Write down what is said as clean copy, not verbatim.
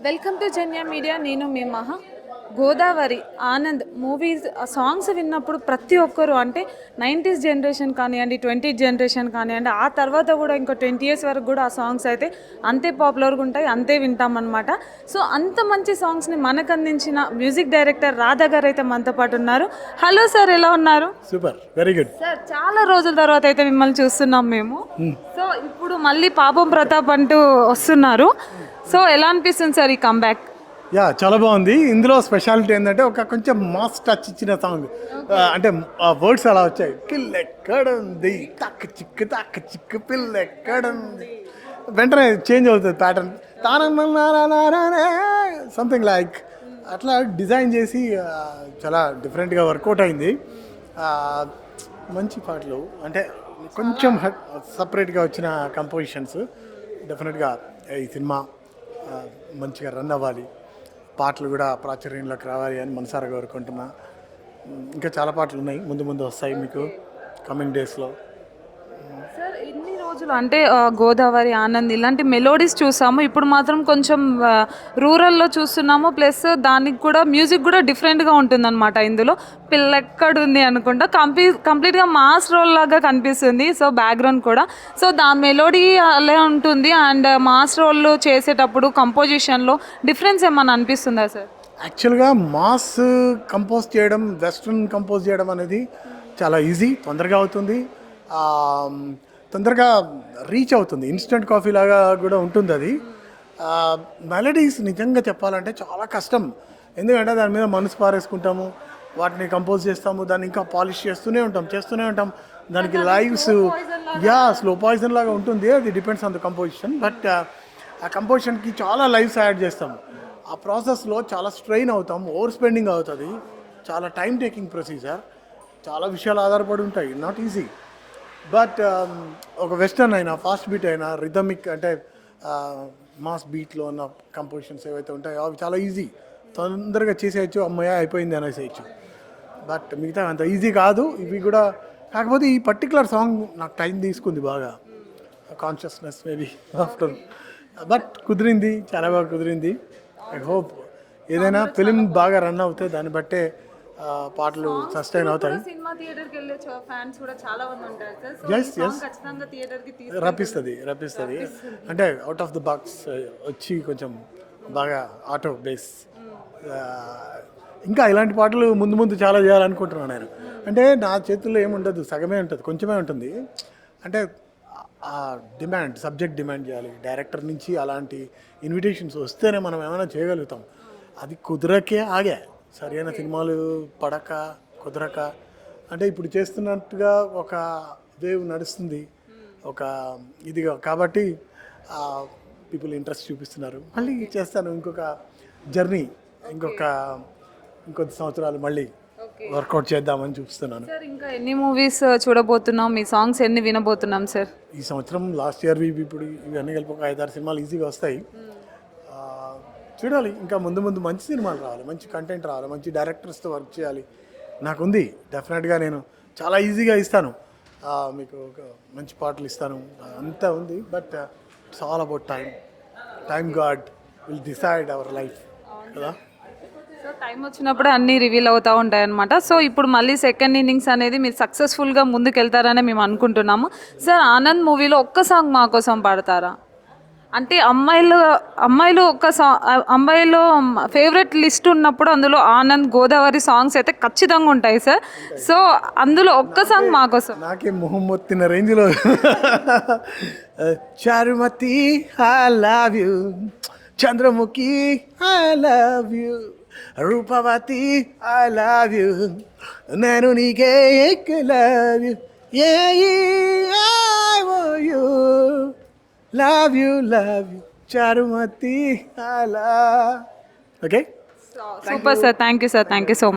Welcome to Janya media. నేను మీ మహా. Godavari Anand movies songs విన్నప్పుడు ప్రతి ఒక్కరు అంటే 90s జనరేషన్ కానివ్వండి, 20th జనరేషన్ కానివ్వండి, ఆ తర్వాత కూడా ఇంకో 20 years వరకు కూడా ఆ సాంగ్స్ అయితే అంతే పాపులర్గా ఉంటాయి, అంతే వింటామన్నమాట. సో అంత మంచి సాంగ్స్ని మనకు అందించిన మ్యూజిక్ డైరెక్టర్ రాధా గారు అయితే మనతో పాటు ఉన్నారు. హలో సార్, ఎలా ఉన్నారు? సూపర్, వెరీ గుడ్ సార్, చాలా రోజుల తర్వాత అయితే మిమ్మల్ని చూస్తున్నాం మేము. సో ఇప్పుడు మళ్ళీ పాపం ప్రతాప్ అంటూ వస్తున్నారు. సో ఎలా అనిపిస్తుంది సార్ ఈ కంబ్యాక్? చాలా బాగుంది. ఇందులో స్పెషాలిటీ ఏంటంటే ఒక కొంచెం మాస్ టచ్ ఇచ్చిన సాంగ్. అంటే ఆ వర్డ్స్ అలా వచ్చాయి, పిల్లెక్కడుంది తక్క చిక్కు పిల్లెక్కడుంది, వెంటనే చేంజ్ అవుతుంది ప్యాటర్న్, సంథింగ్ లైక్ అట్లా డిజైన్ చేసి చాలా డిఫరెంట్గా వర్కౌట్ అయింది. మంచి పాటలు, అంటే కొంచెం సపరేట్గా వచ్చిన కంపోజిషన్స్. డెఫినెట్గా ఈ సినిమా మంచిగా రన్ అవ్వాలి, పాటలు కూడా ప్రాచుర్యంలోకి రావాలి అని మనసారా కోరుకుంటున్నా. ఇంకా చాలా పాటలు ఉన్నాయి, ముందు ముందు వస్తాయి మీకు కమింగ్ డేస్లో. సార్, ఇన్ని రోజులు అంటే గోదావరి ఆనంద్ ఇలాంటి మెలోడీస్ చూసాము, ఇప్పుడు మాత్రం కొంచెం రూరల్లో చూస్తున్నాము. ప్లస్ దానికి కూడా మ్యూజిక్ కూడా డిఫరెంట్గా ఉంటుందన్నమాట. ఇందులో పిల్లెక్కడుంది అనుకుంటా కంప్లీట్గా మాస్ రోల్ లాగా కనిపిస్తుంది. సో బ్యాక్గ్రౌండ్ కూడా, సో దా మెలోడీ అలా ఉంటుంది. అండ్ మాస్ రోల్ చేసేటప్పుడు కంపోజిషన్లో డిఫరెన్స్ ఏమన్నా అనిపిస్తుందా సార్? యాక్చువల్గా మాస్ కంపోజ్ చేయడం, వెస్ట్రన్ కంపోజ్ చేయడం అనేది చాలా ఈజీ, తొందరగా అవుతుంది, తొందరగా రీచ్ అవుతుంది. ఇన్స్టెంట్ కాఫీ లాగా కూడా ఉంటుంది అది. మెలడీస్ నిజంగా చెప్పాలంటే చాలా కష్టం, ఎందుకంటే దాని మీద మనసు పారేసుకుంటాము, వాటిని కంపోజ్ చేస్తాము, దాన్ని ఇంకా పాలిష్ చేస్తూనే ఉంటాం. దానికి లైవ్స్ స్లో పాయిజన్ లాగా ఉంటుంది. అది depends on the composition. But ఆ కంపోజిషన్కి చాలా లైవ్స్ యాడ్ చేస్తాము. ఆ ప్రాసెస్లో చాలా స్ట్రెయిన్ అవుతాం, ఓవర్ స్పెండింగ్ అవుతుంది, చాలా టైం టేకింగ్ ప్రొసీజర్, చాలా విషయాలు ఆధారపడి ఉంటాయి, నాట్ ఈజీ. బట్ ఒక వెస్టర్న్ అయినా, ఫాస్ట్ బీట్ అయినా, రిథమిక్ అంటే మాస్ బీట్లో ఉన్న కంపోజిషన్స్ ఏవైతే ఉంటాయో అవి చాలా ఈజీ, తొందరగా చేసేయచ్చు, అమ్మయ్య అయిపోయింది అనేసేయచ్చు. బట్ మిగతా అంత ఈజీ కాదు ఇవి కూడా. కాకపోతే ఈ పర్టికులర్ సాంగ్ నాకు టైం తీసుకుంది బాగా, కాన్షియస్నెస్ మేబీ ఆఫ్టర్. బట్ కుదిరింది, చాలా బాగా కుదిరింది. ఐ హోప్ ఏదైనా ఫిలిం బాగా రన్ అవుతే దాన్ని బట్టే పాటలు సస్టైన్ అవుతాయి. రప్పిస్తుంది. అంటే అవుట్ ఆఫ్ ద బాక్స్ వచ్చి కొంచెం బాగా ఆటో బేస్. ఇంకా ఇలాంటి పాటలు ముందు చాలా చేయాలనుకుంటున్నాను నేను. అంటే నా చేతుల్లో ఏముండదు, సగమే ఉంటుంది, కొంచెమే ఉంటుంది. అంటే సబ్జెక్ట్ డిమాండ్ చేయాలి డైరెక్టర్ నుంచి. అలాంటి ఇన్విటేషన్స్ వస్తేనే మనం ఏమైనా చేయగలుగుతాం. అది కుదరకే ఆగా, సరైన సినిమాలు కుదరక. అంటే ఇప్పుడు చేస్తున్నట్టుగా ఒక వేవ్ నడుస్తుంది, ఒక ఇదిగా, కాబట్టి పీపుల్ ఇంట్రెస్ట్ చూపిస్తున్నారు. మళ్ళీ చేస్తాను ఇంకొక జర్నీ, ఇంకొద్ది సంవత్సరాలు మళ్ళీ వర్కౌట్ చేద్దామని చూపిస్తున్నాను. సార్, ఇంకా ఎన్ని మూవీస్ చూడబోతున్నాం, మీ సాంగ్స్ ఎన్ని వినబోతున్నాం సార్? ఈ సంవత్సరం, లాస్ట్ ఇయర్ ఇప్పుడు ఇవన్నీ కలిపి ఒక 5-6 సినిమాలు ఈజీగా వస్తాయి. చూడాలి, ఇంకా ముందు మంచి సినిమాలు రావాలి, మంచి కంటెంట్ రావాలి, మంచి డైరెక్టర్స్తో వర్క్ చేయాలి. నాకుంది, డెఫినెట్గా నేను చాలా ఈజీగా ఇస్తాను, మీకు ఒక మంచి పాటలు ఇస్తాను, అంతా ఉంది. But it's all about time God will decide our life కదా. సో టైం వచ్చినప్పుడు అన్నీ రివీల్ అవుతూ ఉంటాయి అన్నమాట. సో ఇప్పుడు మళ్ళీ సెకండ్ ఇన్నింగ్స్ అనేది మీరు సక్సెస్ఫుల్గా ముందుకెళ్తారని మేము అనుకుంటున్నాము. సార్, ఆనంద్ మూవీలో ఒక్క సాంగ్ మా కోసం పాడతారా? అంటే అమ్మాయిలు ఒక్క అమ్మాయిలో ఫేవరెట్ లిస్ట్ ఉన్నప్పుడు అందులో ఆనంద్, గోదావరి సాంగ్స్ అయితే ఖచ్చితంగా ఉంటాయి సార్. సో అందులో ఒక్క సాంగ్ మా కోసం. నాకే మొహమ్మొత్తిన రేంజ్లో Charumati I love you, Chandramukhi I love you, Roopavati I love you, నేను నీకే love you, love you Charumati. Okay, super sir, thank you so much.